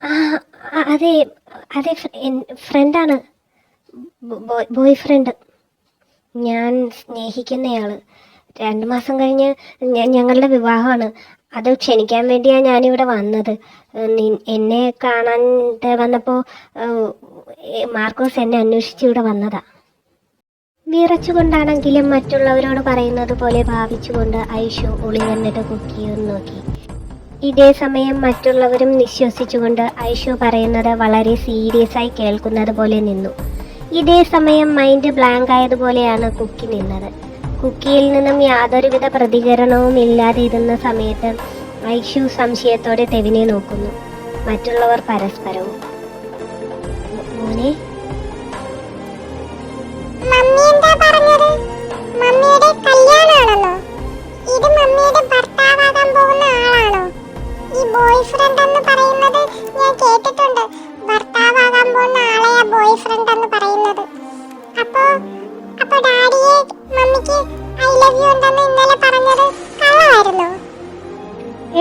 ആ, അതെ അതെ, ഫ്രണ്ടാണ്. Boy friend. ഞാൻ സ്നേഹിക്കുന്നയാള്. 2 മാസം കഴിഞ്ഞ് ഞങ്ങളുടെ വിവാഹമാണ്. അത് ക്ഷണിക്കാൻ വേണ്ടിയാണ് ഞാനിവിടെ വന്നത്. എന്നെ കാണാതെ വന്നപ്പോൾ മാർക്കോസ് എന്നെ അന്വേഷിച്ച് ഇവിടെ വന്നതാ. വിറച്ചുകൊണ്ടാണെങ്കിലും മറ്റുള്ളവരോട് പറയുന്നത് പോലെ ഭാവിച്ചുകൊണ്ട് ഐഷു ഒളി കണ്ടിട്ട് കുക്കിയൊന്ന് നോക്കി. ഇതേ സമയം മറ്റുള്ളവരും നിശ്വസിച്ചുകൊണ്ട് ഐഷു പറയുന്നത് വളരെ സീരിയസ് ആയി കേൾക്കുന്നത് പോലെ നിന്നു. ഇതേ സമയം മൈൻഡ് ബ്ലാങ്ക് ആയതുപോലെയാണ് കുക്കി നിന്നത്. കുക്കിയിൽ നിന്നും യാതൊരുവിധ പ്രതികരണവും ഇല്ലാതെ ഇരുന്ന സമയത്ത് ഐഷു സംശയത്തോടെ തെവിനെ നോക്കുന്നു. മറ്റുള്ളവർ പരസ്പരവും മോനെ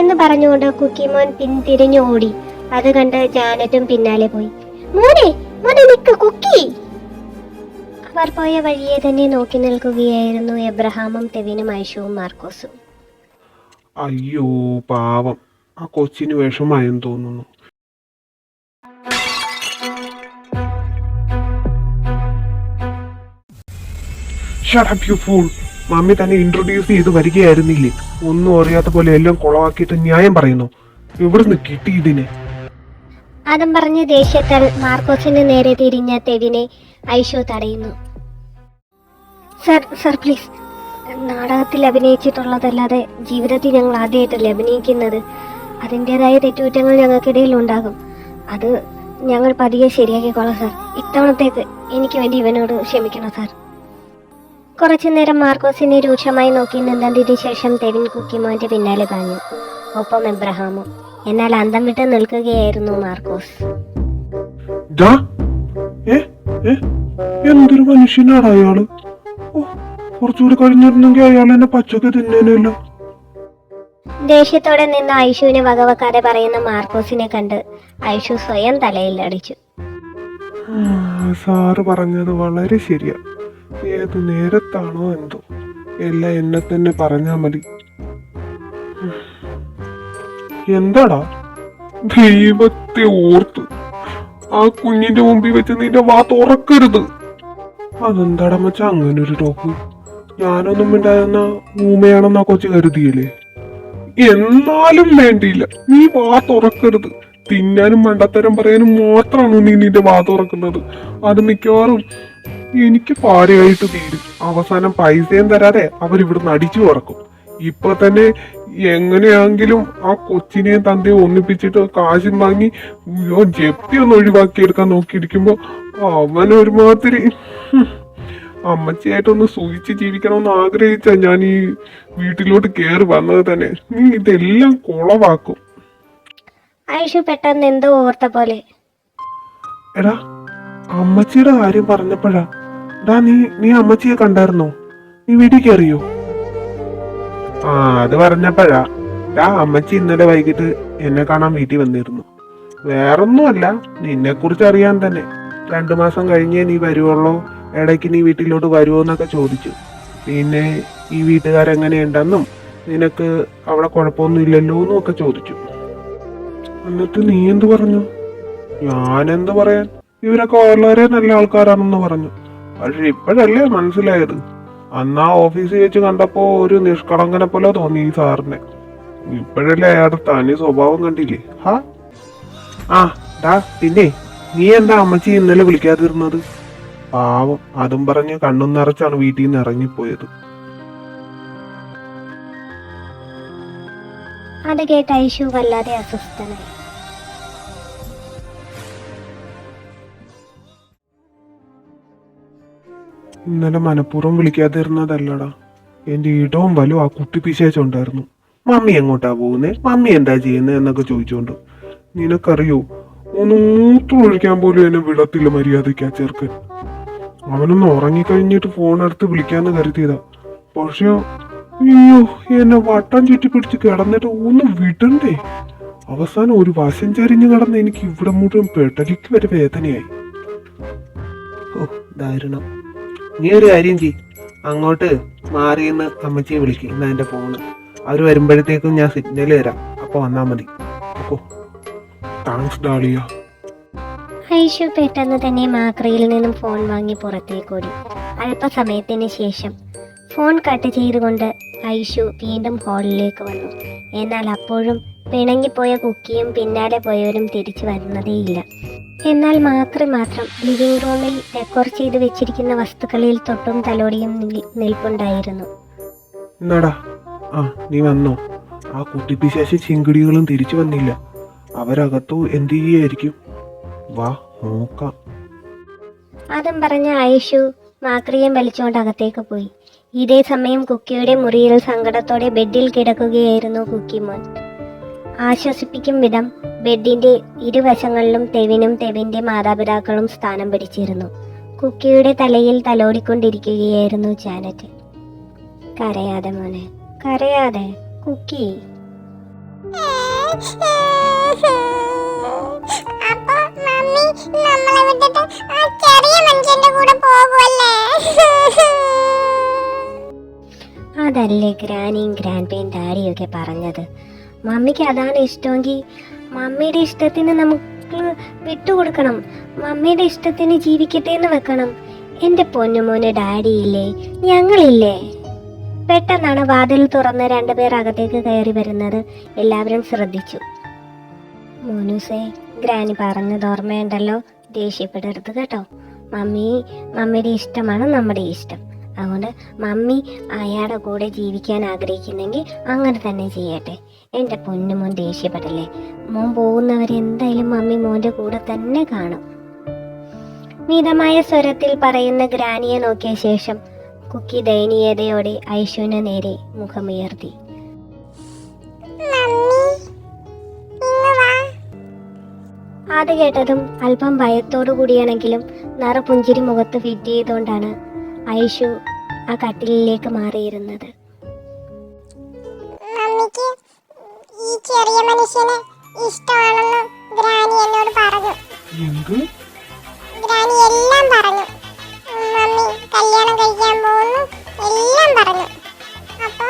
എന്ന് പറഞ്ഞുകൊണ്ട് കുക്കിമോൻ പിന്തിരിഞ്ഞു ഓടി. അത് കണ്ട് ജാനറ്റും പിന്നാലെ പോയി. മോനെ മോനെ നിക്ക് കുക്കി. അവർ പോയ വഴിയെ തന്നെ നോക്കി നിൽക്കുകയായിരുന്നു എബ്രഹാമും തെവിനും ഐഷുവും മാർക്കോസും. അയ്യോ പാവം, ആ കൊച്ചിന് വിഷമായെന്ന് തോന്നുന്നു. Shut up, you fool. Mummy തന്നെ ഇൻട്രൊഡ്യൂസ് ചെയ്ത് വരികയായിരുന്നില്ലേ? ഒന്നും അറിയാത്ത പോലെ എല്ലാം കുളവാക്കിയിട്ട് ന്യായം പറയുന്നു. എവിടുന്ന് കിട്ടി ഇതിനെ? അതും പറഞ്ഞ് ദേഷ്യത്താൽ മാർക്കോസിന് നേരെ തിരിഞ്ഞ തെവിനെ ഐഷു തടയുന്നു. സർ പ്ലീസ്, നാടകത്തിൽ അഭിനയിച്ചിട്ടുള്ളതല്ലാതെ ജീവിതത്തിൽ ഞങ്ങൾ ആദ്യമായിട്ടല്ലേ അഭിനയിക്കുന്നത്. അതിൻ്റെതായ തെറ്റുകുറ്റങ്ങൾ ഞങ്ങൾക്കിടയിൽ ഉണ്ടാകും. അത് ഞങ്ങൾ പതിയെ ശരിയാക്കിക്കോളാം സാർ. ഇത്തവണത്തേക്ക് എനിക്ക് വേണ്ടി ഇവനോട് ക്ഷമിക്കണം സാർ. കുറച്ചു നേരം മാർക്കോസിനെ രൂക്ഷമായി നോക്കി നിന്നതിന് ശേഷം തെവിൻ കുക്കിമോന്റെ പിന്നാലെ പാഞ്ഞു. ഒപ്പം എബ്രഹാമും. എന്നാൽ അന്തം വിട്ട് നിൽക്കുകയായിരുന്നു മാർക്കോസ്. എന്തൊരു മനുഷ്യനാണ് അയാള്. കുറച്ചുകൂടി കഴിഞ്ഞിരുന്നെങ്കിൽ അയാൾ എന്നെ പച്ചക്ക് തിന്നേനല്ലോ. ദേഷ്യത്തോടെ നിന്ന് ഐഷുവിനെ വകവെക്കാതെ പറയുന്ന മാർക്കോസിനെ കണ്ട് ഐഷു സ്വയം തലയിൽ അടിച്ചു. സാറ് പറഞ്ഞത് വളരെ ശരിയാ. ഏത് നേരത്താണോ എന്തോ എല്ലാം എന്നെ തന്നെ പറഞ്ഞാ മതി. എന്താടാ ദൈവത്തെ ഓർത്ത് ആ കുഞ്ഞിന്റെ മുമ്പിൽ വെച്ച് നിന്റെ വാ തുറക്കരുത്. അതെന്താടാ മച്ചാ അങ്ങനെ ഒരു ടോക്ക്? ഞാനൊന്നും മിണ്ടായിരുന്ന ഊമയാണെന്നാ കൊച്ചു കരുതിയല്ലേ? എന്നാലും വേണ്ടിയില്ല, നീ വാ തുറക്കരുത്. തിന്നാനും മണ്ടത്തരം പറയാനും മാത്രമാണ് നീ നിന്റെ വാ തുറക്കുന്നത്. അത് മിക്കവാറും എനിക്ക് പാരയായിട്ട് തീരും. അവസാനം പൈസയും തരാതെ അവരിവിടുന്ന് അടിച്ചു തുറക്കും. ഇപ്പൊ തന്നെ എങ്ങനെയാണെങ്കിലും ആ കൊച്ചിനെയും തന്തയും ഒന്നിപ്പിച്ചിട്ട് കാശും വാങ്ങി ജപ്തി ഒന്ന് ഒഴിവാക്കിയെടുക്കാൻ നോക്കിയിരിക്കുമ്പോ അവനൊരുമാതിരി അമ്മച്ചിയായിട്ടൊന്ന് സൂചിച്ച് ജീവിക്കണമെന്ന് ആഗ്രഹിച്ച ഞാൻ ഈ വീട്ടിലോട്ട് കയറി വന്നത് തന്നെ. നീ ഇതെല്ലാം കുളവാക്കും. ഐഷു പെട്ടെന്ന് എന്തോ ഓർത്ത പോലെ, എടാ അമ്മച്ചിയുടെ കാര്യം പറഞ്ഞപ്പോഴാ. നീ അമ്മച്ചിയെ കണ്ടായിരുന്നോ? നീ വീട്ടിൽ കയറിയോ? അത് പറഞ്ഞപ്പോഴാ. അമ്മച്ചി ഇന്നലെ വൈകിട്ട് എന്നെ കാണാൻ വീട്ടിൽ വന്നിരുന്നു. വേറൊന്നുമല്ല, നിന്നെ കുറിച്ച് അറിയാൻ തന്നെ. 2 മാസം കഴിഞ്ഞേ നീ വരുവുള്ളോ, ഇടയ്ക്ക് നീ വീട്ടിലോട്ട് വരുമോ എന്നൊക്കെ ചോദിച്ചു. പിന്നെ ഈ വീട്ടുകാരെങ്ങനെയുണ്ടെന്നും നിനക്ക് അവിടെ കുഴപ്പമൊന്നും ഇല്ലല്ലോ എന്നും ഒക്കെ ചോദിച്ചു. എന്നിട്ട് നീ എന്ത് പറഞ്ഞു? ഞാനെന്ത് പറയാൻ, ഇവരൊക്കെ വളരെ നല്ല ആൾക്കാരാണെന്ന് പറഞ്ഞു. പക്ഷെ ഇപ്പോഴല്ലേ മനസ്സിലായത്. അന്നാ ഓഫീസിൽ വെച്ച് കണ്ടപ്പോ ഒരു നിഷ്കളങ്കനെ പോലെ തോന്നി ഈ സാറിനെ. ഇപ്പോഴല്ലേ അയാളുടെ തനി സ്വഭാവം കണ്ടില്ലേ? പിന്നെ നീ എന്താ അമ്മച്ചി ഇന്നലെ വിളിക്കാതിരുന്നത്? പാവം, അതും പറഞ്ഞ് കണ്ണും നിറച്ചാണ് വീട്ടിൽ നിന്ന് ഇറങ്ങിപ്പോയത്. അത് കേട്ട ഐഷു വല്ലാതെ അസ്വസ്ഥനായി. ഇന്നലെ മനഃപൂർവ്വം വിളിക്കാതിരുന്നതല്ലടാ. എന്റെ ഇടവും വലും ആ കുട്ടി പിശേച്ചുണ്ടായിരുന്നു. മമ്മി എങ്ങോട്ടാ പോകുന്നേ, മമ്മി എന്താ ചെയ്യുന്നേ എന്നൊക്കെ ചോദിച്ചോണ്ട്. നിനക്കറിയോ, ഒന്ന് മൂത്രം ഒഴിക്കാൻ പോലും എന്നെ വിടത്തില്ല മര്യാദയ്ക്ക് ആ ചെറുക്കൻ. അവനൊന്ന് ഉറങ്ങിക്കഴിഞ്ഞിട്ട് ഫോൺ എടുത്ത് വിളിക്കാന്ന് കരുതിയതാ. പക്ഷെ അയ്യോ, എന്നെ വട്ടം ചുറ്റി പിടിച്ച് കിടന്നിട്ട് ഒന്ന് വിടണ്ടേ. അവസാനം ഒരു വശം ചരിഞ്ഞു കിടന്ന് എനിക്ക് ഇവിടെ മുഴുവൻ പെടലിക്ക് വരെ വേദനയായി. ഓ ദാരുണം. നീ ഒരു കാര്യം ചെയ്, അങ്ങോട്ട് മാറിയെന്ന് അമ്മച്ചിയെ വിളിക്കും. ഇന്ന് എൻ്റെ ഫോണ് അവർ വരുമ്പോഴത്തേക്കും ഞാൻ സിഗ്നൽ തരാം, അപ്പൊ വന്നാ മതി. ഓ താങ്ക്സ് ഡാളിയ. ഐഷു പെട്ടെന്ന് തന്നെ മാക്രിയിൽ നിന്നും ഫോൺ വാങ്ങി പുറത്തേക്കോടി. അല്പസമയത്തിന് ശേഷം ഫോൺ കട്ട് ചെയ്തുകൊണ്ട് ഐഷു വീണ്ടും ഹാളിലേക്ക് വന്നു. എന്നാൽ അപ്പോഴും പിണങ്ങിപ്പോയ കുക്കിയും പിന്നാലെ പോയവരും തിരിച്ചു വരുന്നതേയില്ല. എന്നാൽ മാത്രം ലിവിംഗ് റൂമിൽ ഡെക്കോർ ചെയ്ത് വെച്ചിരിക്കുന്ന വസ്തുക്കളിൽ തൊട്ടും തലോടിയും നിൽപ്പുണ്ടായിരുന്നു. എന്നാടാ, ആ നീ വന്നോ? ആ കുട്ടിപ്പിശാശി ചിങ്കിടികളും തിരിച്ചു വന്നില്ല. അവരകത്തു എന്ത് ചെയ്യായിരിക്കും? വാ നോക്കാം. അതും പറഞ്ഞ ഐഷു മാക്രിയം വലിച്ചുകൊണ്ട് അകത്തേക്ക് പോയി. ഇതേ സമയം കുക്കിയുടെ മുറിയിൽ സങ്കടത്തോടെ ബെഡിൽ കിടക്കുകയായിരുന്നു കുക്കിമോൻ. ആശ്വസിപ്പിക്കും വിധം ബെഡിന്റെ ഇരുവശങ്ങളിലും തെവിനും തെവിന്റെ മാതാപിതാക്കളും സ്ഥാനം പിടിച്ചിരുന്നു. കുക്കിയുടെ തലയിൽ തലോടിക്കൊണ്ടിരിക്കുകയായിരുന്നു ജാനറ്റ്. കരയാതെ മോനെ, കരയാതെ കുക്കി. അതല്ലേ ഗ്രാനിയും ഗ്രാൻഡ്പയും ഡാഡിയും ഒക്കെ പറഞ്ഞത്. മമ്മിക്ക് അതാണ് ഇഷ്ടമെങ്കിൽ മമ്മിയുടെ ഇഷ്ടത്തിന് നമുക്ക് വിട്ടുകൊടുക്കണം. മമ്മിയുടെ ഇഷ്ടത്തിന് ജീവിക്കട്ടെ എന്ന് വെക്കണം. എൻ്റെ പൊന്നുമോന് ഡാഡിയില്ലേ, ഞങ്ങളില്ലേ? പെട്ടെന്നാണ് വാതിൽ തുറന്ന് രണ്ടുപേർ അകത്തേക്ക് കയറി വരുന്നത്. എല്ലാവരും ശ്രദ്ധിച്ചു. മോനൂസേ, ഗ്രാനി പറഞ്ഞത് ഓർമ്മയുണ്ടല്ലോ, ദേഷ്യപ്പെടരുത് കേട്ടോ. മമ്മിയുടെ ഇഷ്ടമാണ് നമ്മുടെ ഇഷ്ടം. അതുകൊണ്ട് മമ്മി അയാളുടെ കൂടെ ജീവിക്കാൻ ആഗ്രഹിക്കുന്നെങ്കിൽ അങ്ങനെ തന്നെ ചെയ്യട്ടെ. എൻ്റെ പൊന്നുമോൻ ദേഷ്യപ്പെടല്ലേ. മോൻ പോകുന്നവരെന്തായാലും മമ്മി മോൻ്റെ കൂടെ തന്നെ കാണും. മിതമായ സ്വരത്തിൽ പറയുന്ന ഗ്രാനിയെ നോക്കിയ ശേഷം കുക്കി ദയനീയതയോടെ ഐഷുവിന് നേരെ മുഖമുയർത്തി. അത് കേട്ടതും അല്പം ഭയത്തോടു കൂടിയാണെങ്കിലും നറുപുഞ്ചിരി മുഖത്ത് ഫിറ്റ് ചെയ്തുകൊണ്ടാണ് ഐഷു ആ കട്ടിലിലേക്ക് മാറിയിരുന്നത്. മമ്മിക്ക് ഈ ചെറിയ മനുഷ്യനെ ഇഷ്ടമാണെന്ന് ഗ്രാനി എന്നോട് പറഞ്ഞു. ഗ്രാനി എല്ലാം പറഞ്ഞു. മമ്മി കല്യാണം കഴിക്കാൻ പോകുന്നു എല്ലാം പറഞ്ഞു. അപ്പൊ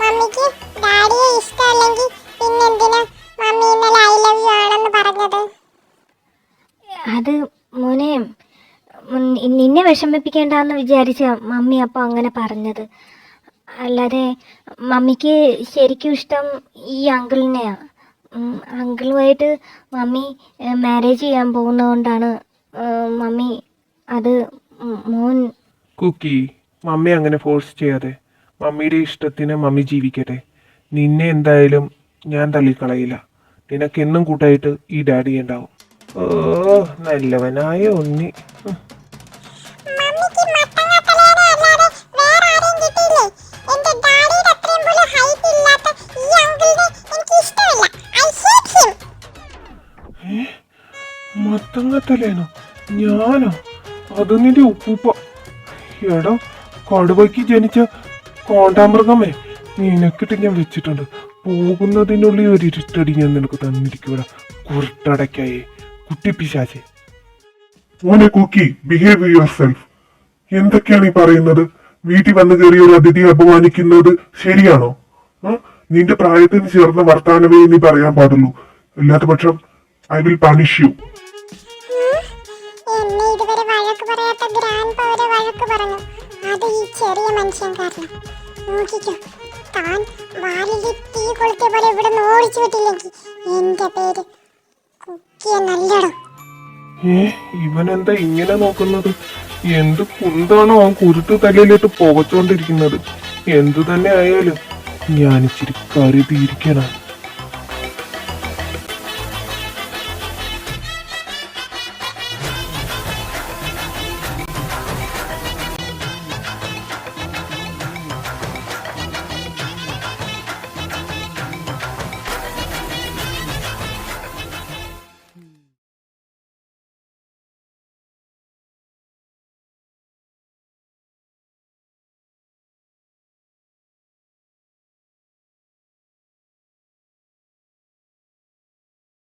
മമ്മിക്ക് ഡാഡിയെ ഇഷ്ടമല്ലെങ്കിൽ പിന്നെന്തിനാ മമ്മി ഇന്നലെ ഐ ലവ് യു ആണെന്ന് പറഞ്ഞത്? അത് മോനെ, നിന്നെ വിഷമിപ്പിക്കേണ്ടെന്ന് വിചാരിച്ച മമ്മി അപ്പോൾ അങ്ങനെ പറഞ്ഞത്. അല്ലാതെ മമ്മിക്ക് ശരിക്കും ഇഷ്ടം ഈ അങ്കിളിനെയാ. അങ്കിളുമായിട്ട് മമ്മി മാരേജ് ചെയ്യാൻ പോകുന്നതുകൊണ്ടാണ് മമ്മി അത്. മോൻ കുക്കി, മമ്മി അങ്ങനെ ഫോഴ്സ് ചെയ്യാതെ. മമ്മിയുടെ ഇഷ്ടത്തിന് മമ്മി ജീവിക്കട്ടെ. നിന്നെ എന്തായാലും ഞാൻ തള്ളിക്കളയില്ല. നിനക്കെന്നും കൂട്ടായിട്ട് ഈ ഡാഡി ഉണ്ടാവും. ഓ നല്ലവനായ ഉണ്ണി. മത്തങ്ങത്തലേനോ? ഞാനോ? അത് നിന്റെ ഉപ്പൂപ്പ. എടാ കടുവയ്ക്ക് ജനിച്ച കോണ്ടാമൃഗമേ, നിനക്കിട്ട് ഞാൻ വെച്ചിട്ടുണ്ട്. പോകുന്നതിനുള്ളിൽ ഒരു ഇരുട്ടടി ഞാൻ നിനക്ക് തന്നിരിക്കൂടാ, കുരുട്ടടക്കായേ കുട്ടിപ്പിശാചേ. മോനെ കുക്കി, ബിഹേവ് യുവർ സെൽഫ്. എന്തൊക്കെയാണ് ഈ പറയുന്നത്? വീട്ടിൽ വന്നു കയറിയ ഒരു അതിഥിയെ അപമാനിക്കുന്നത് ശരിയാണോ? നിന്റെ പ്രായത്തിന് ചേർന്ന വർത്താനമേ നീ പറയാൻ പാടുള്ളൂ. അല്ലാത്ത പക്ഷം ഐ വിൽ പണിഷ് യു. എന്നെ ഇതുവരെ വഴക്ക് പറയാത്ത ഗ്രാൻഡ് പവരെ വഴക്ക് പറഞ്ഞു. അത് ഈ ചെറിയ മനുഷ്യൻ കാരണം. നോക്കിക്കോ, താൻ വാലിൽ തീ കൊളുത്തിയ പോലെ ഇവിടെ ഓടിച്ചു വിട്ടില്ലെങ്കിൽ എന്റെ പേര് കുക്കിയെ നല്ലടോ. ഇവനെന്താ ഇങ്ങനെ നോക്കുന്നത്? എന്ത് കുന്താണോ അവൻ കുരുട്ട് തലയിലിട്ട് പുകച്ചോണ്ടിരിക്കുന്നത്? എന്തു തന്നെ ആയാലും ഞാനിച്ചിരി കരുതിയിരിക്കണം.